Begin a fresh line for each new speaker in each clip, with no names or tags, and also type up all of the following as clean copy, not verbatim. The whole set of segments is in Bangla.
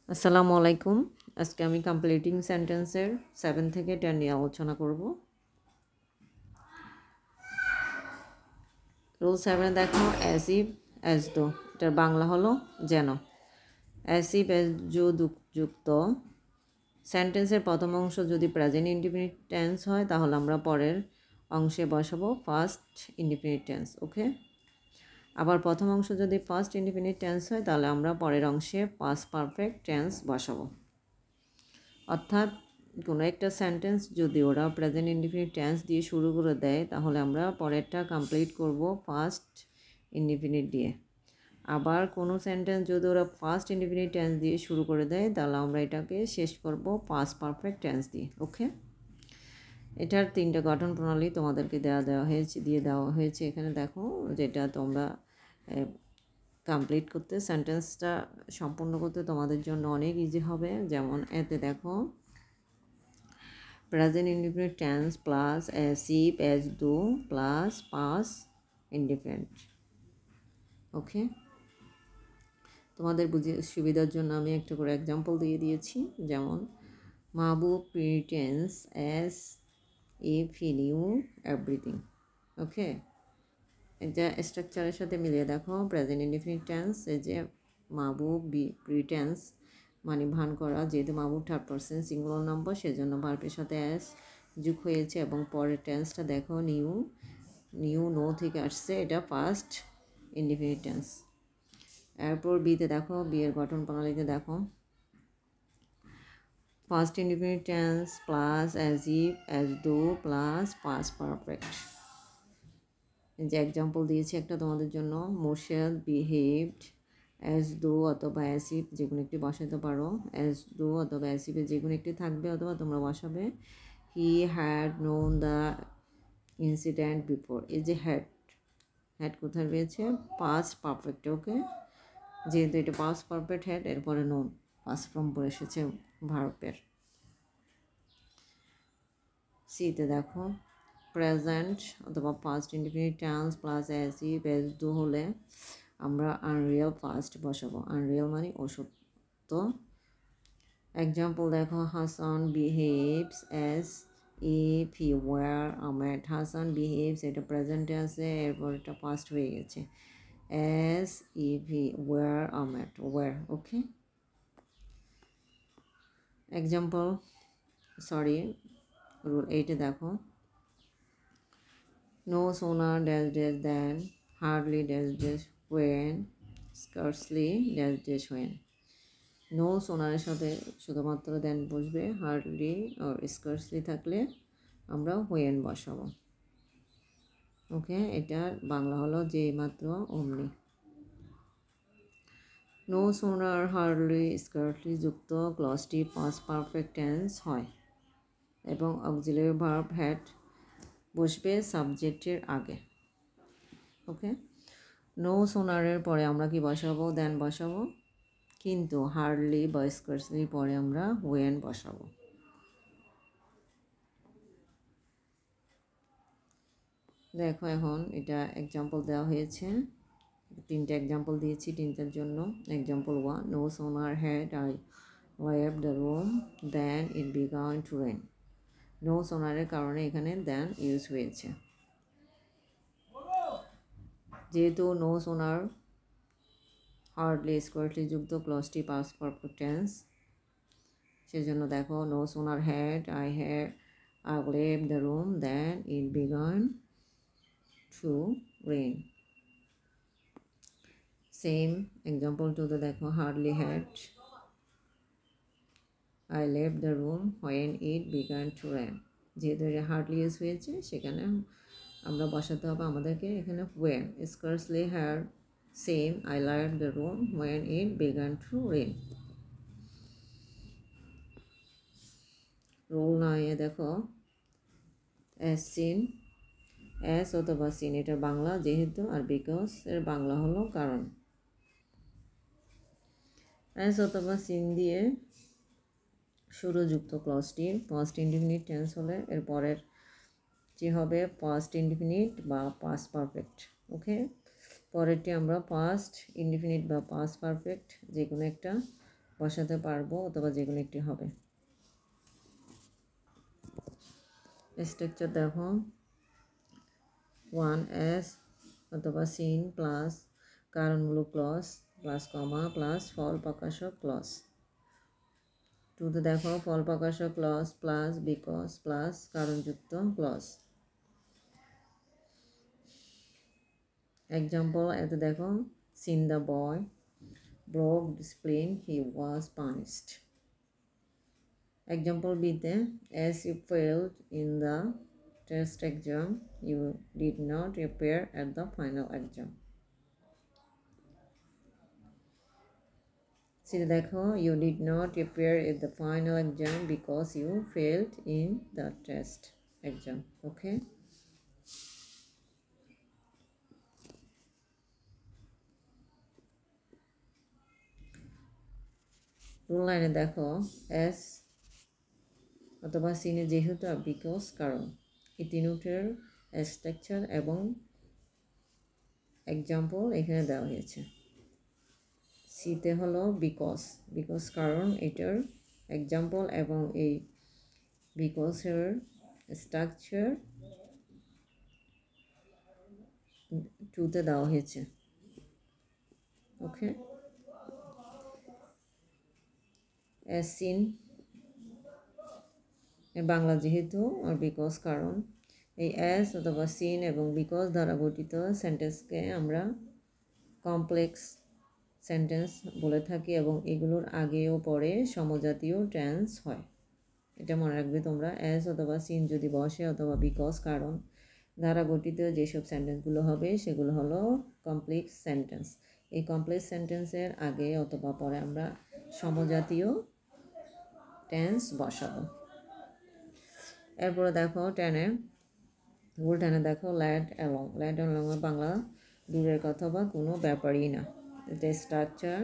আসসালামু আলাইকুম। আজকে আমি কমপ্লিটিং সেন্টেন্সের 7 থেকে 10 নিয়ে আলোচনা করব। রুল 7 দেখো, অ্যাজ ইফ অ্যাজ দো, এটার বাংলা হলো যেন। অ্যাজ ইফ অ্যাজ যো যুক্ত সেন্টেন্সের প্রথম অংশ যদি প্রেজেন্ট ইনডিফিনিট টেন্স হয় তাহলে আমরা পরের অংশে বসাবো ফার্স্ট ইনডিফিনিট টেন্স। ওকে, আবার প্রথম অংশ যদি ফার্স্ট ইনডিফিনিট টেন্স হয় তাহলে আমরা পরের অংশে পাস্ট পারফেক্ট টেন্স বসাবো। অর্থাৎ কোনো একটা সেন্টেন্স যদি ওরা প্রেজেন্ট ইনডিফিনিট টেন্স দিয়ে শুরু করে দেয় তাহলে আমরা পরেরটা কমপ্লিট করব ফার্স্ট ইনডিফিনিট দিয়ে। আবার কোনো সেন্টেন্স যদি ওরা ফার্স্ট ইনডিফিনিট টেন্স দিয়ে শুরু করে দেয় তাহলে আমরা এটাকে শেষ করব পাস্ট পারফেক্ট টেন্স দিয়ে। ওকে, এটার 3টা গঠন প্রণালী তোমাদেরকে দেওয়া হয়েছে এখানে দেখো, যেটা তোমরা কমপ্লিট করতে, সেন্টেন্সটা সম্পূর্ণ করতে তোমাদের জন্য অনেক ইজি হবে। যেমন এতে দেখো, present indefinite tense plus as if as though plus past indefinite. Okay, তোমাদের সুবিধার জন্য আমি একটা করে এক্সাম্পল দিয়ে দিয়েছি। যেমন Mahbub pretends as if he knew everything. Okay, এটা স্ট্রাকচারের সাথে মিলিয়ে দেখো, প্রেজেন্ট ইনডিফিনিট টেন্স এই যে মাহবুব প্রিটেন্স মানে ভান করা, যেহেতু মাহবুব থার্ড পারসন সিঙ্গুলার নাম্বার সেজন্য ভার্বের সাথে অ্যাস যুগ হয়েছে, এবং পরের টেন্সটা দেখো নিউ নো থেকে আসছে, এটা ফার্স্ট ইনডিফিনিট টেন্স। এরপর বিতে দেখো, বিয়ের গঠন প্রণালীতে দেখো, first indefinite tense plus as if as do plus past perfect. যে এক্সাম্পল দিয়েছি একটা তোমাদের জন্য, মোর্শেদ বিহেভড অ্যাজ দো অথবা অ্যাজ ইফ যে কোনো একটি বসাতে পারো, অ্যাজ দো অথবা অ্যাজ ইফে যে কোনো একটি থাকবে অথবা তোমরা বসাবে। He had known the incident before, এই যে হ্যাড কোথায় রয়েছে, পাস্ট পারফেক্ট। ওকে, যেহেতু এটা পাস্ট পারফেক্ট হ্যাড, এরপরে নোন পাস্ট ফর্ম পরে এসেছে ভার্বের। সিতে দেখো, প্রেজেন্ট অথবা past indefinite tense plus as if as do হলে আমরা আনরিয়াল ফার্স্ট বসাবো। আনরিয়াল মানে অসত্য। এক্সাম্পল দেখো, Hasan behaves as if he were a mat. Hasan behaves এটা প্রেজেন্টে আছে, এরপর এটা পাস্ট হয়ে গেছে, as if he were a mat, were. Okay, example rule 8 দেখো, no sooner than, hardly when, scarcely when. No সোনারের সাথে শুধুমাত্র দেন বসবে, হার্ডলি আর স্কার্সলি থাকলে আমরা হোয়েন বসাবো। ওকে, এটার বাংলা হলো যে মাত্র অমনি। নো সোনার হার্ডলি স্কার্সলি যুক্ত ক্লজটি পাস্ট পারফেক্ট টেন্স হয় এবং অক্সিলারি ভার্ব হ্যাড বসবে সাবজেক্টের আগে। ওকে, নো সোনারের পরে আমরা কি বসাবো, দেন বসাবো, কিন্তু হার্ডলি বা স্কার্সলি পরে আমরা ওয়েন বসাবো। দেখো, এখন এটা এক্সাম্পল দেওয়া হয়েছে, 3টে এক্সাম্পল দিয়েছি 3টার জন্য। Example 1, no sooner had I left the room then it began to rain. No সোনারের কারণে এখানে দেন ইউজ হয়েছে, যেহেতু নো সোনার হার্ডলি স্কোয়ারলি যুক্ত ক্লজটি পাস্ট পারফেক্ট টেন্স, সেজন্য দেখো, no sooner had I left the room then it began to rain. Same example 2তে দেখো, hardly had I left the room when it began to rain. যেহেতু এটা হার্ডলি ইউজ হয়েছে সেখানে আমরা বসাতে হবে আমাদেরকে এখানে when. Scarcely had, same, I left the room when it began to rain. Roll 9 দেখো, as seen, as অথবা seen এটার বাংলা যেহেতু, আর বিকজ এর বাংলা হলো কারণ। as অথবা seen দিয়ে শুরুযুক্ত ক্লজটি পাস্ট ইনডিফিনিট টেন্স হলে এর পরের যে হবে পাস্ট ইনডিফিনিট বা পাস্ট পারফেক্ট। ওকে, পরেরটি আমরা পাস্ট ইনডিফিনিট বা পাস্ট পারফেক্ট যে কোনো একটা বসাতে পারবো অথবা যে কোনো একটি হবে। স্ট্রাকচার দেখো 1s অথবা সিন প্লাস কারণমূলক ক্লজ প্লাস কমা প্লাস ফল প্রকাশক ক্লজ। 2তে দেখো ফল প্রকাশক ক্লজ প্লাস বিকজ প্লাস কারণযুক্ত ক্লজ। এক্সাম্পল এতে দেখো since the boy broke discipline, he was punished. Example B তে as you failed in the test exam, you did not appear at the final exam. C তে দেখো you did not appear at the final exam because you failed in the test exam. Okay. Rule লাইনে দেখো as অথবা সিনে যেহেতু বিকজ কারণ এই তিনটের স্ট্রাকচার এবং এক্সাম্পল এখানে দেওয়া হয়েছে। সিতে হলো বিকজ কারণ এটার এক্সাম্পল এবং এই বিকজের স্ট্রাকচার 2তে দেওয়া হয়েছে। ওকে। as seen বাংলা যেহেতু আর বিকজ কারণ এই অ্যাস অথবা সিন এবং বিকজ দ্বারা গঠিত সেন্টেন্সকে আমরা কমপ্লেক্স সেন্টেন্স বলে থাকি এবং এগুলোর আগে ও পরে সমজাতীয় টেন্স হয়। এটা মনে রাখবে তোমরা। অ্যাস অথবা সিন যদি বসে অথবা বিকজ কারণ দ্বারা গঠিত যেসব সেন্টেন্সগুলো হবে সেগুলো হলো কমপ্লেক্স সেন্টেন্স। এই কমপ্লেক্স সেন্টেন্সের আগে অথবা পরে আমরা সমজাতীয় টেন্স বসাবো। এরপরে দেখো রুল 10 দেখো ল্যাট অ্যালং বাংলা দূরের কথা বা কোনো ব্যাপারই না। এতে structure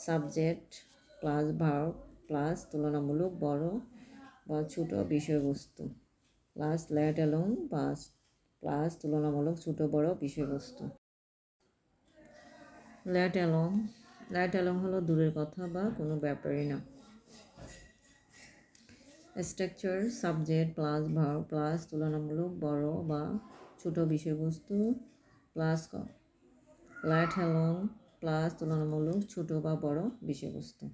subject plus verb plus তুলনামূলক বড় বা ছোট বিষয়বস্তু প্লাস ল্যাট অ্যালং প্লাস তুলনামূলক ছোট বড় বিষয়বস্তু। ল্যাট অ্যালং হলো দূরের কথা বা কোনো ব্যাপারই না। Structure subject plus verb plus তুলনামূলক বড় বা ছোট বিষয়বস্তু প্লাস ল্যাট অ্যালং প্লাস তুলনামূলক ছোট বা বড় বিষয়বস্তু।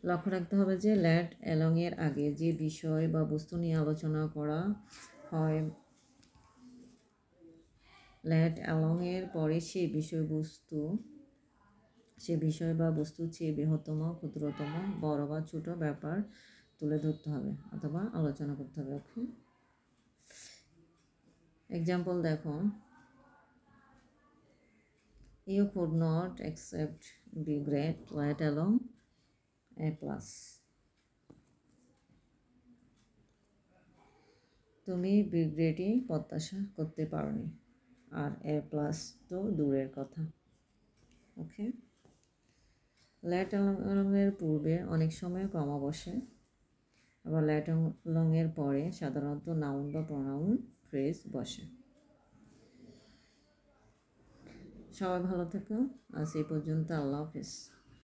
লক্ষ্য রাখতে হবে যে ল্যাট অ্যালং এর আগে যে বিষয় বা বস্তু নিয়ে আলোচনা করা হয়, ল্যাট অ্যালং এর পরে সেই বিষয় বা বস্তুর চেয়ে বৃহত্তম ক্ষুদ্রতম বড় বা ছোট ব্যাপার তুলে ধরতে হবে অথবা আলোচনা করতে হবে। ওকে। এক্সাম্পল দেখো you could not accept B grade let alone A+. তুমি B গ্রেডই প্রত্যাশা করতে পারোনি আর A+ তো দূরের কথা। ওকে। ল্যাট অ্যালং এর পূর্বে অনেক সময় কমা বসে, আবার ল্যাট অ্যালং এর পরে সাধারণত নাউন বা প্রোনাউন ফ্রেজ বসে। সবাই ভালো থেকো। আজ এই পর্যন্ত। আল্লাহ হাফেজ।